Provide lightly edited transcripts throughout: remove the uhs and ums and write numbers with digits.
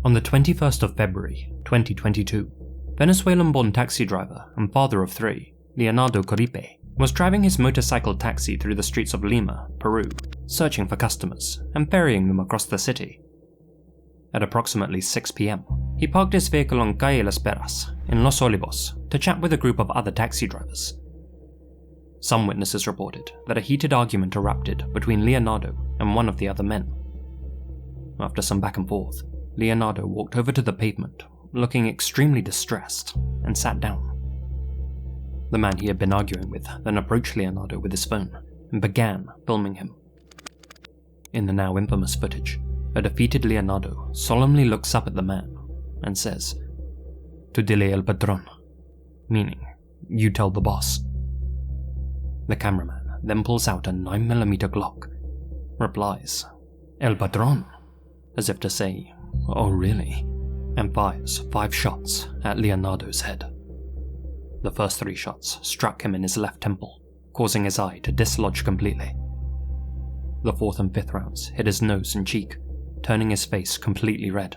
On the 21st of February, 2022, Venezuelan-born taxi driver and father of 3, Leonardo Coripe, was driving his motorcycle taxi through the streets of Lima, Peru, searching for customers and ferrying them across the city. At approximately 6 p.m, he parked his vehicle on Calle Las Peras in Los Olivos to chat with a group of other taxi drivers. Some witnesses reported that a heated argument erupted between Leonardo and one of the other men. After some back and forth, Leonardo walked over to the pavement, looking extremely distressed, and sat down. The man he had been arguing with then approached Leonardo with his phone and began filming him. In the now infamous footage, a defeated Leonardo solemnly looks up at the man and says, "Tu dile el patrón," meaning, "You tell the boss." The cameraman then pulls out a 9mm Glock, replies, "El patrón," as if to say, "Oh really?" and fires 5 shots at Leonardo's head. The first 3 shots struck him in his left temple, causing his eye to dislodge completely. The 4th and 5th rounds hit his nose and cheek, turning his face completely red.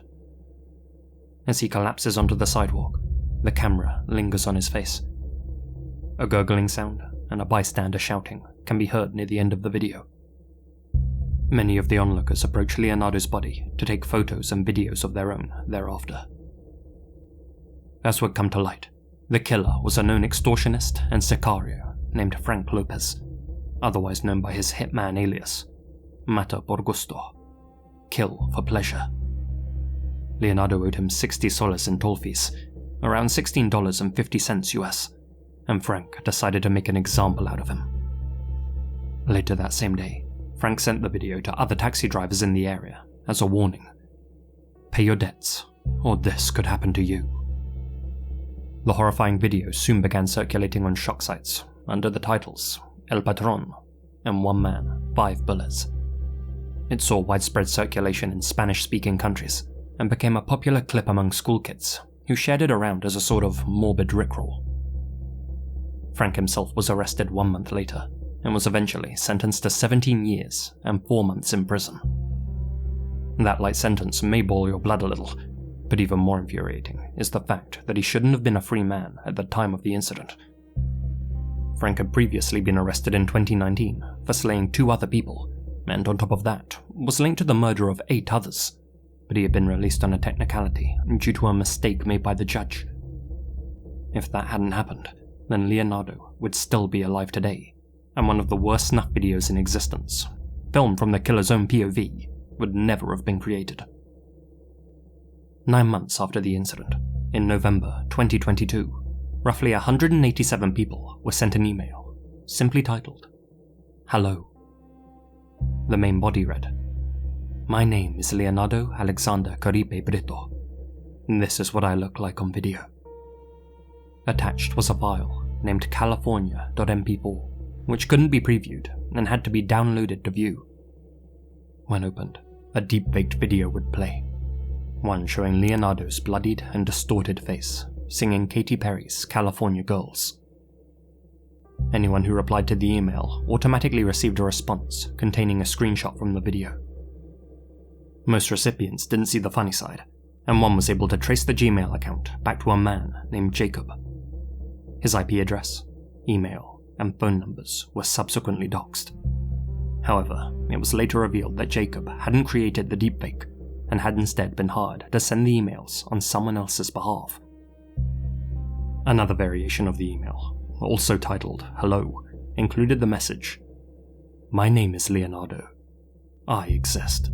As he collapses onto the sidewalk, the camera lingers on his face. A gurgling sound and a bystander shouting can be heard near the end of the video. Many of the onlookers approach Leonardo's body to take photos and videos of their own thereafter. As would come to light, the killer was a known extortionist and sicario named Frank Lopez, otherwise known by his hitman alias, Mata por gusto, kill for pleasure. Leonardo owed him $60 in toll fees, around $16.50 US, and Frank decided to make an example out of him. Later that same day, Frank sent the video to other taxi drivers in the area as a warning. Pay your debts, or this could happen to you. The horrifying video soon began circulating on shock sites under the titles El Patrón and One Man, 5 Bullets. It saw widespread circulation in Spanish-speaking countries and became a popular clip among school kids who shared it around as a sort of morbid rickroll. Frank himself was arrested 1 month later and was eventually sentenced to 17 years and 4 months in prison. That light sentence may boil your blood a little, but even more infuriating is the fact that he shouldn't have been a free man at the time of the incident. Frank had previously been arrested in 2019 for slaying 2 other people, and on top of that, was linked to the murder of 8 others, but he had been released on a technicality due to a mistake made by the judge. If that hadn't happened, then Leonardo would still be alive today, and one of the worst snuff videos in existence, filmed from the killer's own POV, would never have been created. 9 months after the incident, in November 2022, roughly 187 people were sent an email, simply titled, "Hello." The main body read, "My name is Leonardo Alexander Coripe Brito. This is what I look like on video." Attached was a file named California.mp4, which couldn't be previewed and had to be downloaded to view. When opened, a deep-faked video would play, one showing Leonardo's bloodied and distorted face singing Katy Perry's California Girls. Anyone who replied to the email automatically received a response containing a screenshot from the video. Most recipients didn't see the funny side, and one was able to trace the Gmail account back to a man named Jacob. His IP address, email, and phone numbers were subsequently doxed. However, it was later revealed that Jacob hadn't created the deepfake and had instead been hired to send the emails on someone else's behalf. Another variation of the email, also titled "Hello," included the message, "My name is Leonardo. I exist,"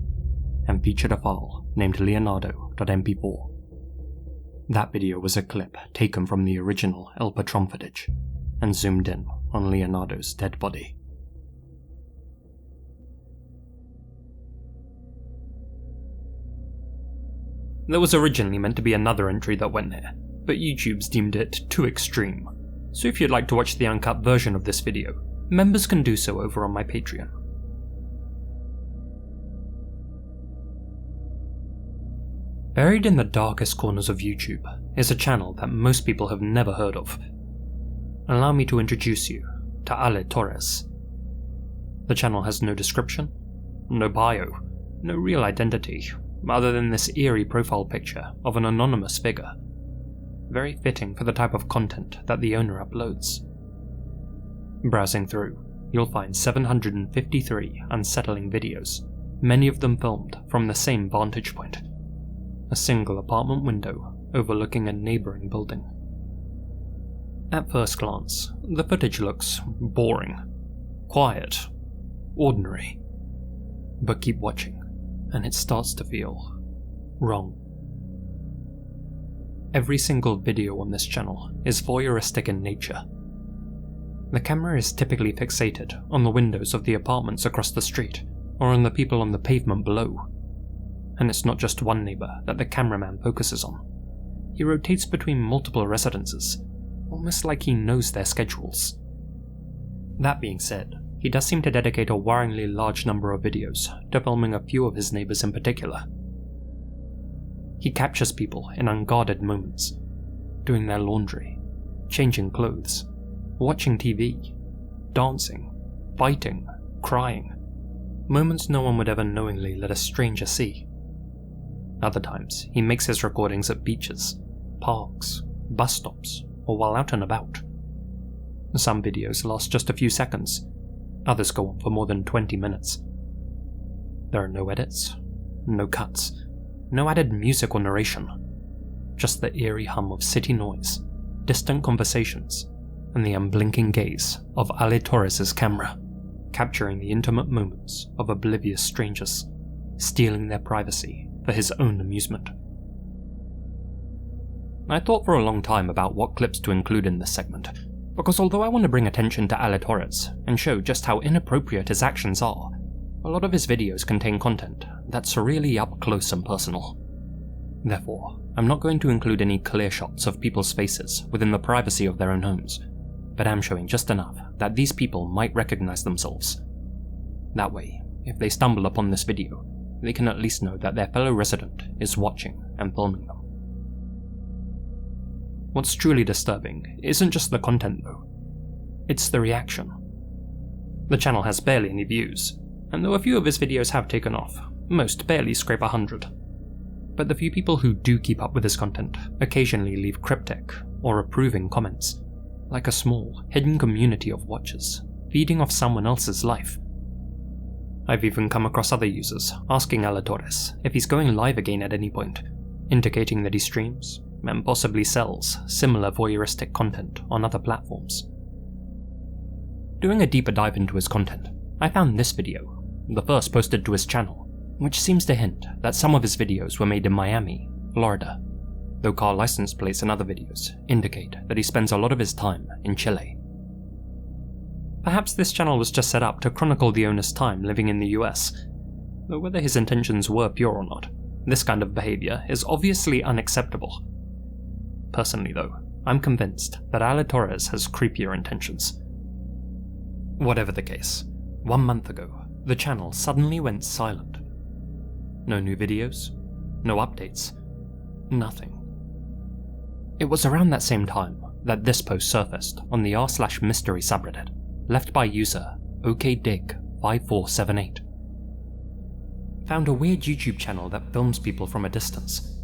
and featured a file named Leonardo.mp4. That video was a clip taken from the original El Patrón footage and zoomed in on Leonardo's dead body. There was originally meant to be another entry that went there, but YouTube's deemed it too extreme, so if you'd like to watch the uncut version of this video, members can do so over on my Patreon. Buried in the darkest corners of YouTube is a channel that most people have never heard of. Allow me to introduce you to Ale Torres. The channel has no description, no bio, no real identity, other than this eerie profile picture of an anonymous figure. Very fitting for the type of content that the owner uploads. Browsing through, you'll find 753 unsettling videos, many of them filmed from the same vantage point. A single apartment window overlooking a neighbouring building. At first glance, the footage looks boring, quiet, ordinary. But keep watching, and it starts to feel wrong. Every single video on this channel is voyeuristic in nature. The camera is typically fixated on the windows of the apartments across the street, or on the people on the pavement below. And it's not just one neighbour that the cameraman focuses on. He rotates between multiple residences, almost like he knows their schedules. That being said, he does seem to dedicate a worryingly large number of videos to filming a few of his neighbours in particular. He captures people in unguarded moments, doing their laundry, changing clothes, watching TV, dancing, fighting, crying. Moments no one would ever knowingly let a stranger see. Other times, he makes his recordings at beaches, parks, bus stops, or while out and about. Some videos last just a few seconds, others go on for more than 20 minutes. There are no edits, no cuts, no added music or narration, just the eerie hum of city noise, distant conversations, and the unblinking gaze of Aðalsteinn's camera, capturing the intimate moments of oblivious strangers, stealing their privacy for his own amusement. I thought for a long time about what clips to include in this segment, because although I want to bring attention to Aðalsteinn and show just how inappropriate his actions are, a lot of his videos contain content that's really up close and personal. Therefore, I'm not going to include any clear shots of people's faces within the privacy of their own homes, but am showing just enough that these people might recognize themselves. That way, if they stumble upon this video, they can at least know that their fellow resident is watching and filming them. What's truly disturbing isn't just the content though, it's the reaction. The channel has barely any views, and though a few of his videos have taken off, most barely scrape 100. But the few people who do keep up with his content occasionally leave cryptic or approving comments, like a small, hidden community of watchers, feeding off someone else's life. I've even come across other users asking Aðalsteinn if he's going live again at any point, indicating that he streams, and possibly sells, similar voyeuristic content on other platforms. Doing a deeper dive into his content, I found this video, the first posted to his channel, which seems to hint that some of his videos were made in Miami, Florida, though car license plates and other videos indicate that he spends a lot of his time in Chile. Perhaps this channel was just set up to chronicle the owner's time living in the US, though whether his intentions were pure or not, this kind of behaviour is obviously unacceptable. Personally though, I'm convinced that Aðalsteinn has creepier intentions. Whatever the case, 1 month ago, the channel suddenly went silent. No new videos, no updates, nothing. It was around that same time that this post surfaced on the r/mystery subreddit, left by user okdig5478. Found a weird YouTube channel that films people from a distance.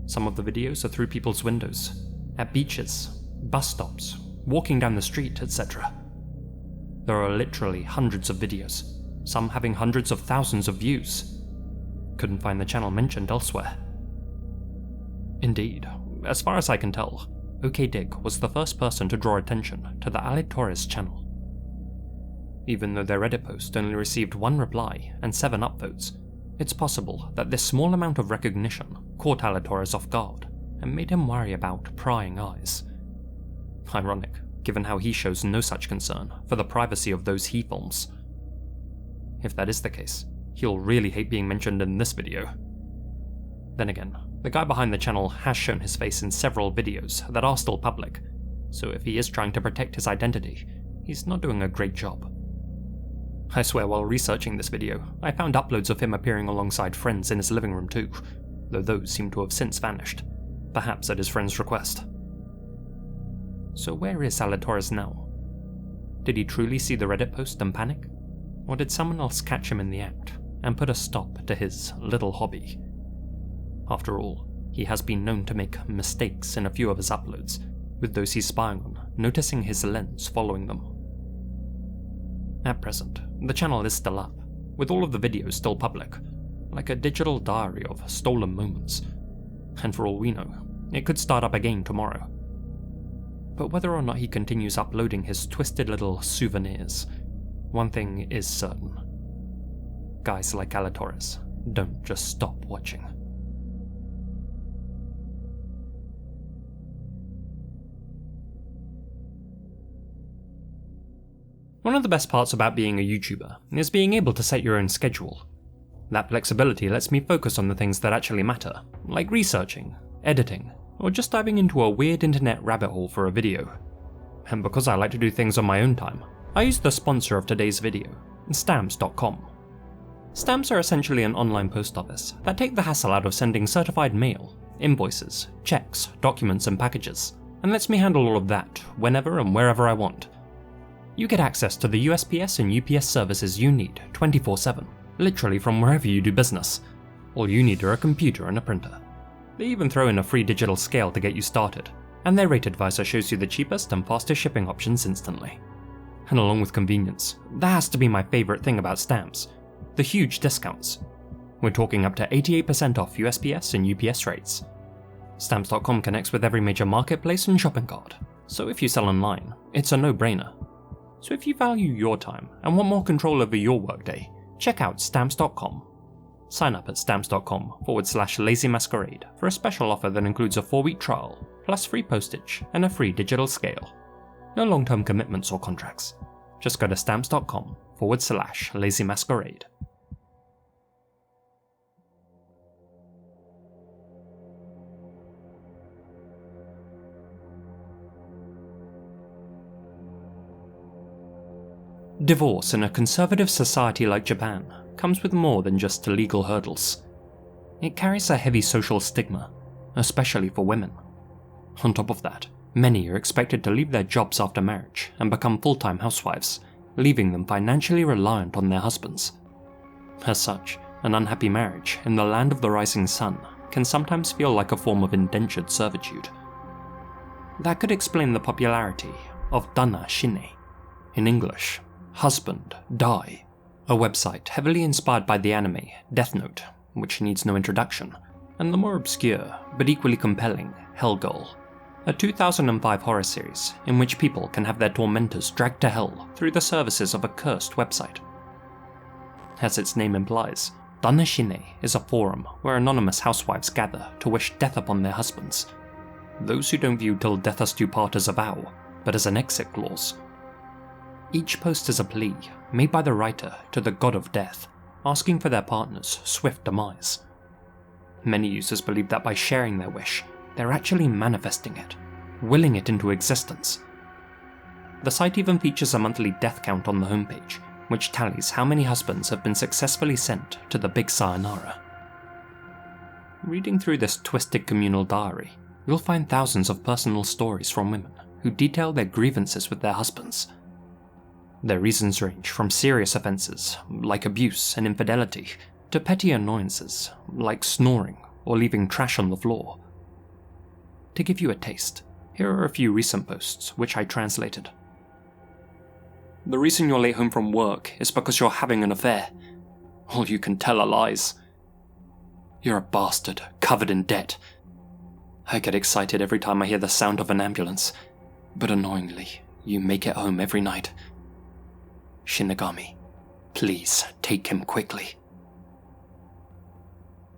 Some of the videos are through people's windows, at beaches, bus stops, walking down the street, etc. There are literally hundreds of videos, some having hundreds of thousands of views. Couldn't find the channel mentioned elsewhere. Indeed, as far as I can tell, okdig was the first person to draw attention to the Aðalsteinn channel. Even though their Reddit post only received 1 reply and 7 upvotes, it's possible that this small amount of recognition caught Aðalsteinn off guard and made him worry about prying eyes. Ironic, given how he shows no such concern for the privacy of those he films. If that is the case, he'll really hate being mentioned in this video. Then again, the guy behind the channel has shown his face in several videos that are still public, so if he is trying to protect his identity, he's not doing a great job. I swear while researching this video, I found uploads of him appearing alongside friends in his living room too, though those seem to have since vanished, perhaps at his friend's request. So where is Aðalsteinn now? Did he truly see the Reddit post and panic? Or did someone else catch him in the act and put a stop to his little hobby? After all, he has been known to make mistakes in a few of his uploads, with those he's spying on noticing his lens following them. At present, the channel is still up, with all of the videos still public, like a digital diary of stolen moments, and for all we know, it could start up again tomorrow. But whether or not he continues uploading his twisted little souvenirs, one thing is certain. Guys like Alatorres don't just stop watching. One of the best parts about being a YouTuber is being able to set your own schedule. That flexibility lets me focus on the things that actually matter, like researching, editing, or just diving into a weird internet rabbit hole for a video. And because I like to do things on my own time, I use the sponsor of today's video, Stamps.com. Stamps are essentially an online post office that take the hassle out of sending certified mail, invoices, checks, documents, and packages, and lets me handle all of that whenever and wherever I want. You get access to the USPS and UPS services you need 24/7, literally from wherever you do business. All you need are a computer and a printer. They even throw in a free digital scale to get you started, and their rate advisor shows you the cheapest and fastest shipping options instantly. And along with convenience, that has to be my favourite thing about Stamps, the huge discounts. We're talking up to 88% off USPS and UPS rates. Stamps.com connects with every major marketplace and shopping cart, so if you sell online, it's a no-brainer. So if you value your time and want more control over your workday, check out Stamps.com. Sign up at Stamps.com/LazyMasquerade for a special offer that includes a 4-week trial, plus free postage and a free digital scale. No long-term commitments or contracts. Just go to Stamps.com/LazyMasquerade. Divorce in a conservative society like Japan comes with more than just legal hurdles. It carries a heavy social stigma, especially for women. On top of that, many are expected to leave their jobs after marriage and become full-time housewives, leaving them financially reliant on their husbands. As such, an unhappy marriage in the land of the rising sun can sometimes feel like a form of indentured servitude. That could explain the popularity of Danna-Shine, in English, Husband, Die, a website heavily inspired by the anime Death Note, which needs no introduction, and the more obscure but equally compelling Hellgirl, a 2005 horror series in which people can have their tormentors dragged to hell through the services of a cursed website. As its name implies, Danna-Shine is a forum where anonymous housewives gather to wish death upon their husbands, those who don't view till death us do part as a vow, but as an exit clause. Each post is a plea made by the writer to the god of death, asking for their partner's swift demise. Many users believe that by sharing their wish, they're actually manifesting it, willing it into existence. The site even features a monthly death count on the homepage, which tallies how many husbands have been successfully sent to the big sayonara. Reading through this twisted communal diary, you'll find thousands of personal stories from women who detail their grievances with their husbands. Their reasons range from serious offences, like abuse and infidelity, to petty annoyances, like snoring or leaving trash on the floor. To give you a taste, here are a few recent posts which I translated. The reason you're late home from work is because you're having an affair. All you can tell are lies. You're a bastard, covered in debt. I get excited every time I hear the sound of an ambulance, but annoyingly, you make it home every night. Shinigami, please take him quickly.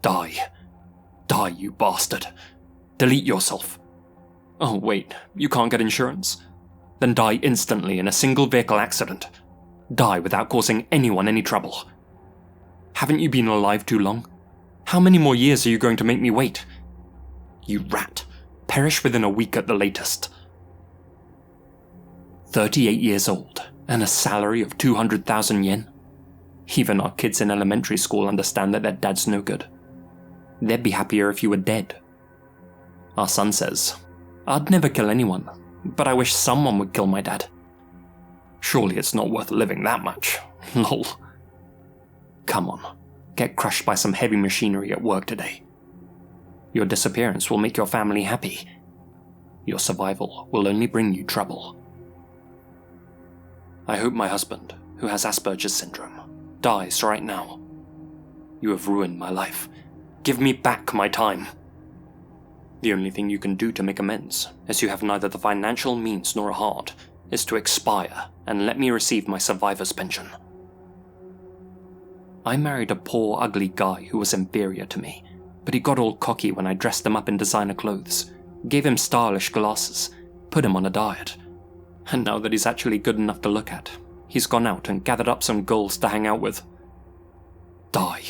Die. Die, you bastard. Delete yourself. Oh wait, you can't get insurance? Then die instantly in a single vehicle accident. Die without causing anyone any trouble. Haven't you been alive too long? How many more years are you going to make me wait? You rat. Perish within a week at the latest. 38 years old. And a salary of 200,000 yen? Even our kids in elementary school understand that their dad's no good. They'd be happier if you were dead. Our son says, I'd never kill anyone, but I wish someone would kill my dad. Surely it's not worth living that much. Lol. Come on, get crushed by some heavy machinery at work today. Your disappearance will make your family happy. Your survival will only bring you trouble. I hope my husband, who has Asperger's syndrome, dies right now. You have ruined my life. Give me back my time. The only thing you can do to make amends, as you have neither the financial means nor a heart, is to expire and let me receive my survivor's pension. I married a poor, ugly guy who was inferior to me, but he got all cocky when I dressed him up in designer clothes, gave him stylish glasses, put him on a diet. And now that he's actually good enough to look at, he's gone out and gathered up some girls to hang out with. Die.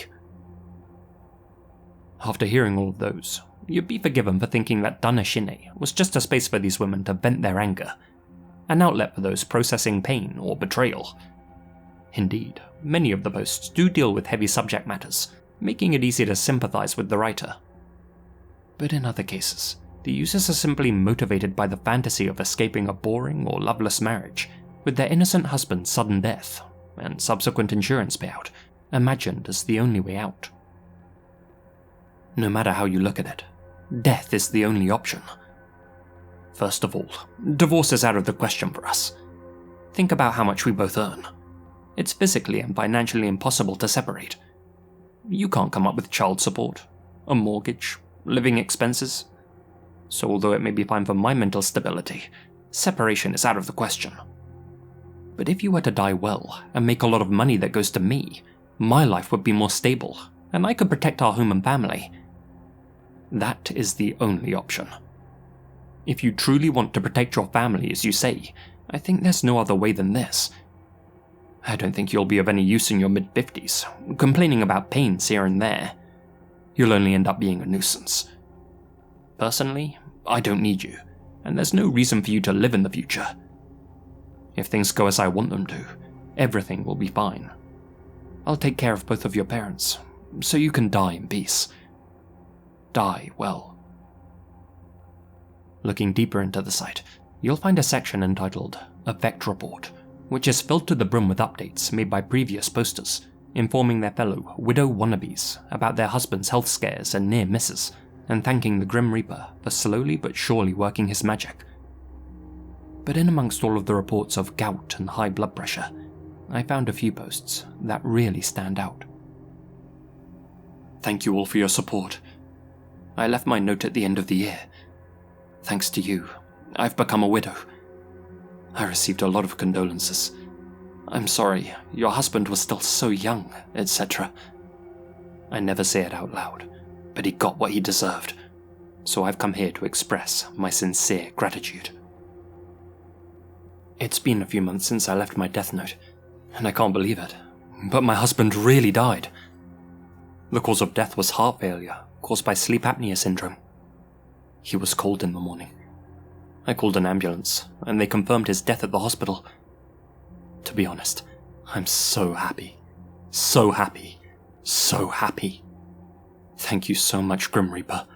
After hearing all of those, you'd be forgiven for thinking that Danna-Shine was just a space for these women to vent their anger, an outlet for those processing pain or betrayal. Indeed, many of the posts do deal with heavy subject matters, making it easy to sympathize with the writer. But in other cases, the users are simply motivated by the fantasy of escaping a boring or loveless marriage, with their innocent husband's sudden death, and subsequent insurance payout, imagined as the only way out. No matter how you look at it, death is the only option. First of all, divorce is out of the question for us. Think about how much we both earn. It's physically and financially impossible to separate. You can't come up with child support, a mortgage, living expenses. So although it may be fine for my mental stability, separation is out of the question. But if you were to die well and make a lot of money that goes to me, my life would be more stable, and I could protect our home and family. That is the only option. If you truly want to protect your family, as you say, I think there's no other way than this. I don't think you'll be of any use in your mid-50s, complaining about pains here and there. You'll only end up being a nuisance. Personally, I don't need you, and there's no reason for you to live in the future. If things go as I want them to, everything will be fine. I'll take care of both of your parents, so you can die in peace. Die well. Looking deeper into the site, you'll find a section entitled Effect Report, which is filled to the brim with updates made by previous posters, informing their fellow widow wannabes about their husband's health scares and near misses, and thanking the Grim Reaper for slowly but surely working his magic. But in amongst all of the reports of gout and high blood pressure, I found a few posts that really stand out. Thank you all for your support. I left my note at the end of the year. Thanks to you, I've become a widow. I received a lot of condolences. I'm sorry, your husband was still so young, etc. I never say it out loud, but he got what he deserved, so I've come here to express my sincere gratitude. It's been a few months since I left my death note, and I can't believe it, but my husband really died. The cause of death was heart failure, caused by sleep apnea syndrome. He was cold in the morning. I called an ambulance, and they confirmed his death at the hospital. To be honest, I'm so happy. So happy. So happy. Thank you so much, Grim Reaper.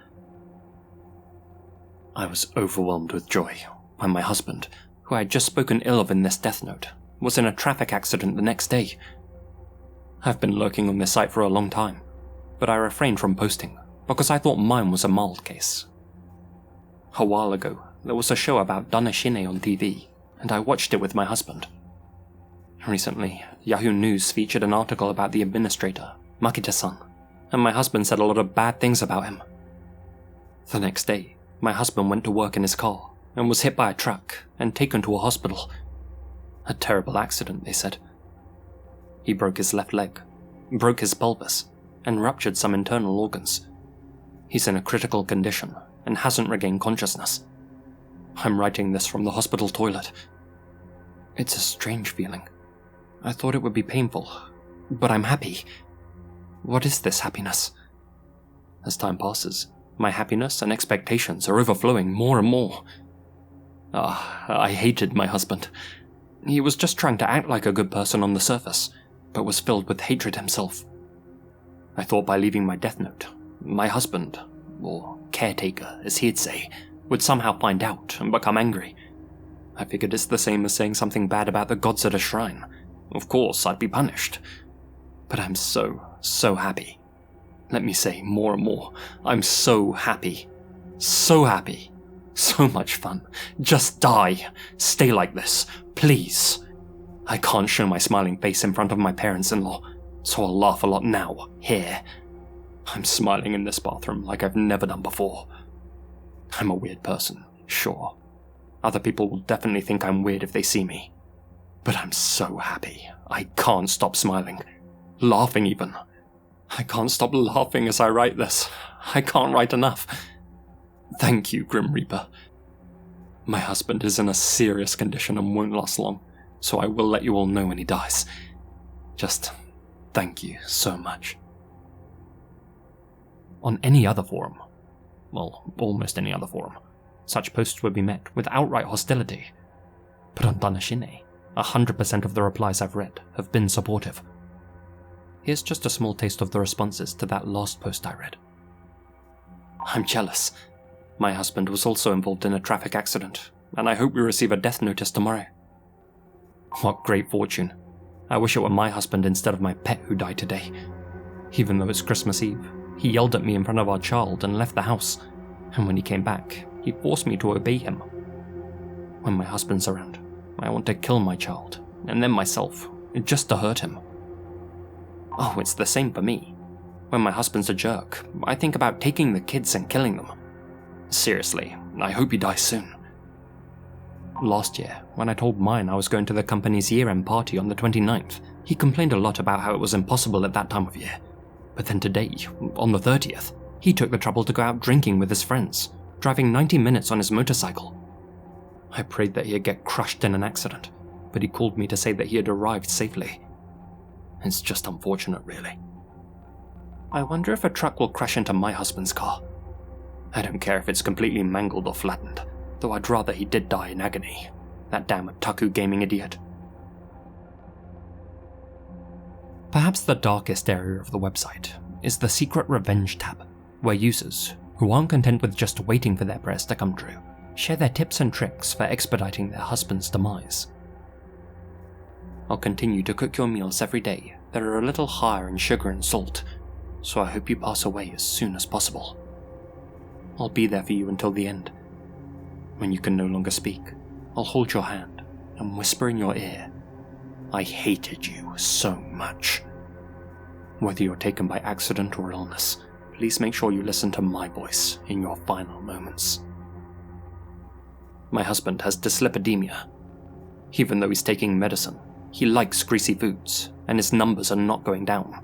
I was overwhelmed with joy when my husband, who I had just spoken ill of in this death note, was in a traffic accident the next day. I've been lurking on this site for a long time, but I refrained from posting because I thought mine was a mild case. A while ago, there was a show about Danna-Shine on TV, and I watched it with my husband. Recently, Yahoo News featured an article about the administrator, Makita-san, and my husband said a lot of bad things about him. The next day, my husband went to work in his car and was hit by a truck and taken to a hospital. A terrible accident, they said. He broke his left leg, broke his pelvis, and ruptured some internal organs. He's in a critical condition and hasn't regained consciousness. I'm writing this from the hospital toilet. It's a strange feeling. I thought it would be painful, but I'm happy. What is this happiness? As time passes, my happiness and expectations are overflowing more and more. I hated my husband. He was just trying to act like a good person on the surface, but was filled with hatred himself. I thought by leaving my death note, my husband, or caretaker as he'd say, would somehow find out and become angry. I figured it's the same as saying something bad about the gods at a shrine. Of course, I'd be punished. But I'm so happy. Let me say more and more, I'm so happy. So happy. So much fun. Just die. Stay like this. Please. I can't show my smiling face in front of my parents-in-law, so I'll laugh a lot now, here. I'm smiling in this bathroom like I've never done before. I'm a weird person, sure. Other people will definitely think I'm weird if they see me. But I'm so happy. I can't stop smiling. Laughing even. I can't stop laughing as I write this. I can't write enough. Thank you, Grim Reaper. My husband is in a serious condition and won't last long, so I will let you all know when he dies. Just thank you so much. On any other forum, well, almost any other forum, such posts would be met with outright hostility. But on Danna-Shine, 100% of the replies I've read have been supportive. Here's just a small taste of the responses to that last post I read. I'm jealous. My husband was also involved in a traffic accident, and I hope we receive a death notice tomorrow. What great fortune. I wish it were my husband instead of my pet who died today. Even though it's Christmas Eve, he yelled at me in front of our child and left the house, and when he came back, he forced me to obey him. When my husband's around, I want to kill my child, and then myself, just to hurt him. Oh, it's the same for me. When my husband's a jerk, I think about taking the kids and killing them. Seriously, I hope he dies soon. Last year, when I told mine I was going to the company's year-end party on the 29th, he complained a lot about how it was impossible at that time of year. But then today, on the 30th, he took the trouble to go out drinking with his friends, driving 90 minutes on his motorcycle. I prayed that he'd get crushed in an accident, but he called me to say that he had arrived safely. It's just unfortunate, really. I wonder if a truck will crash into my husband's car. I don't care if it's completely mangled or flattened, though I'd rather he did die in agony. That damn otaku gaming idiot. Perhaps the darkest area of the website is the secret revenge tab, where users, who aren't content with just waiting for their prayers to come true, share their tips and tricks for expediting their husband's demise. I'll continue to cook your meals every day that are a little higher in sugar and salt, so I hope you pass away as soon as possible. I'll be there for you until the end. When you can no longer speak, I'll hold your hand and whisper in your ear, I hated you so much. Whether you're taken by accident or illness, please make sure you listen to my voice in your final moments. My husband has dyslipidemia. Even though he's taking medicine, he likes greasy foods, and his numbers are not going down.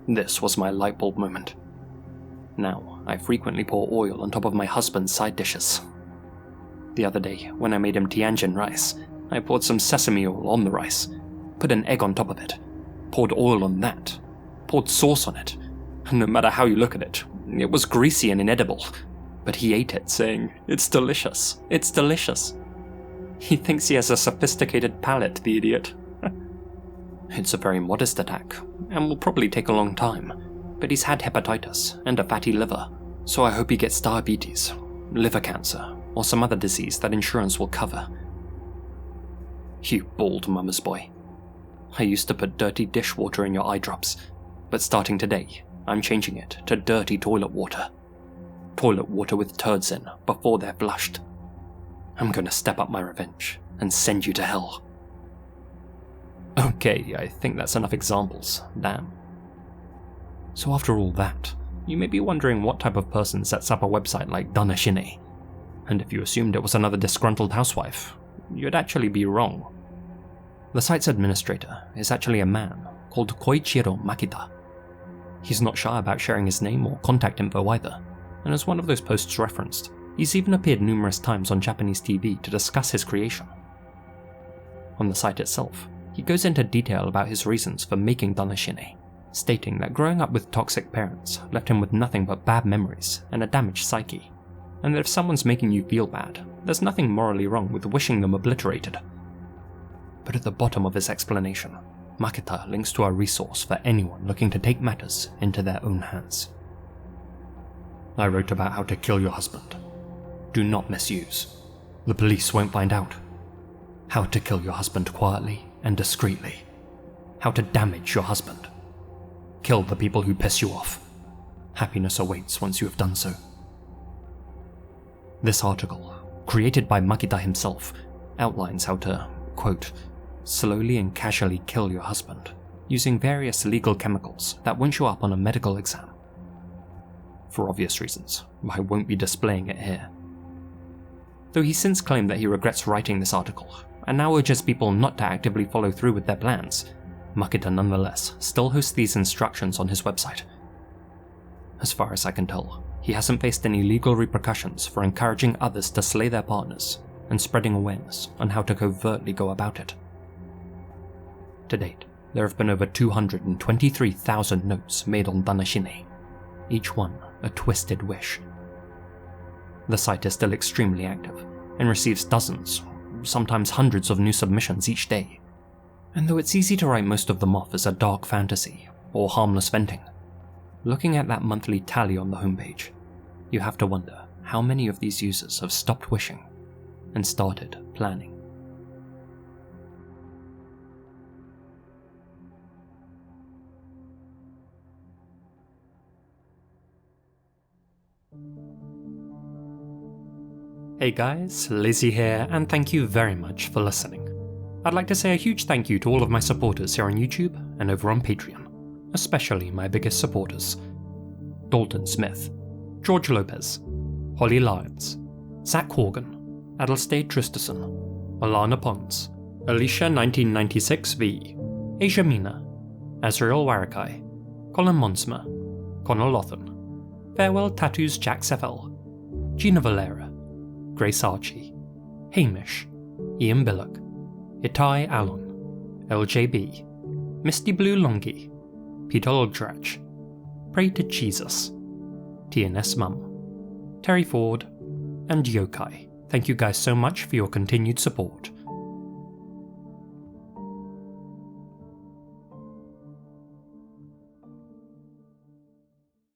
This was my light bulb moment. Now, I frequently pour oil on top of my husband's side dishes. The other day, when I made him Tianjin rice, I poured some sesame oil on the rice, put an egg on top of it, poured oil on that, poured sauce on it, and no matter how you look at it, it was greasy and inedible, but he ate it, saying, "It's delicious, it's delicious." He thinks he has a sophisticated palate, the idiot. It's a very modest attack, and will probably take a long time, but he's had hepatitis and a fatty liver, so I hope he gets diabetes, liver cancer, or some other disease that insurance will cover. You bald mama's boy. I used to put dirty dishwater in your eye drops, but starting today, I'm changing it to dirty toilet water. Toilet water with turds in before they're flushed. I'm gonna step up my revenge and send you to hell. Okay, I think that's enough examples, damn. So after all that, you may be wondering what type of person sets up a website like Danna-Shine, and if you assumed it was another disgruntled housewife, you'd actually be wrong. The site's administrator is actually a man called Koichiro Makita. He's not shy about sharing his name or contact info either, and as one of those posts referenced, he's even appeared numerous times on Japanese TV to discuss his creation. On the site itself, he goes into detail about his reasons for making Danna-Shine, stating that growing up with toxic parents left him with nothing but bad memories and a damaged psyche, and that if someone's making you feel bad, there's nothing morally wrong with wishing them obliterated. But at the bottom of his explanation, Makita links to a resource for anyone looking to take matters into their own hands. I wrote about how to kill your husband. Do not misuse. The police won't find out. How to kill your husband quietly and discreetly. How to damage your husband. Kill the people who piss you off. Happiness awaits once you have done so. This article, created by Makita himself, outlines how to, quote, slowly and casually kill your husband, using various legal chemicals that won't show up on a medical exam. For obvious reasons, I won't be displaying it here. Though he's since claimed that he regrets writing this article, and now urges people not to actively follow through with their plans, Makita nonetheless still hosts these instructions on his website. As far as I can tell, he hasn't faced any legal repercussions for encouraging others to slay their partners and spreading awareness on how to covertly go about it. To date, there have been over 223,000 notes made on Danna-Shine, each one a twisted wish. The site is still extremely active and receives dozens, sometimes hundreds of new submissions each day. And though it's easy to write most of them off as a dark fantasy or harmless venting, looking at that monthly tally on the homepage, you have to wonder how many of these users have stopped wishing and started planning. Hey guys, Lizzie here, and thank you very much for listening. I'd like to say a huge thank you to all of my supporters here on YouTube and over on Patreon, especially my biggest supporters: Dalton Smith, George Lopez, Holly Lyons, Zak Horgan, Aðalsteinn Traustason, Alana Pons, Alicia 1996V, Asiamina, Azrael Warakai, Colin Monsma, Louthan, Farewelltattoosjaxfl, Gina Valera, Gracearchie, Hamish, Biluck, Itai Alon, LJB, Mistyblue Longie, Lulgjuraj, Pray to Jesus, TNS Mum, Terry Ford, and Yokai. Thank you guys so much for your continued support.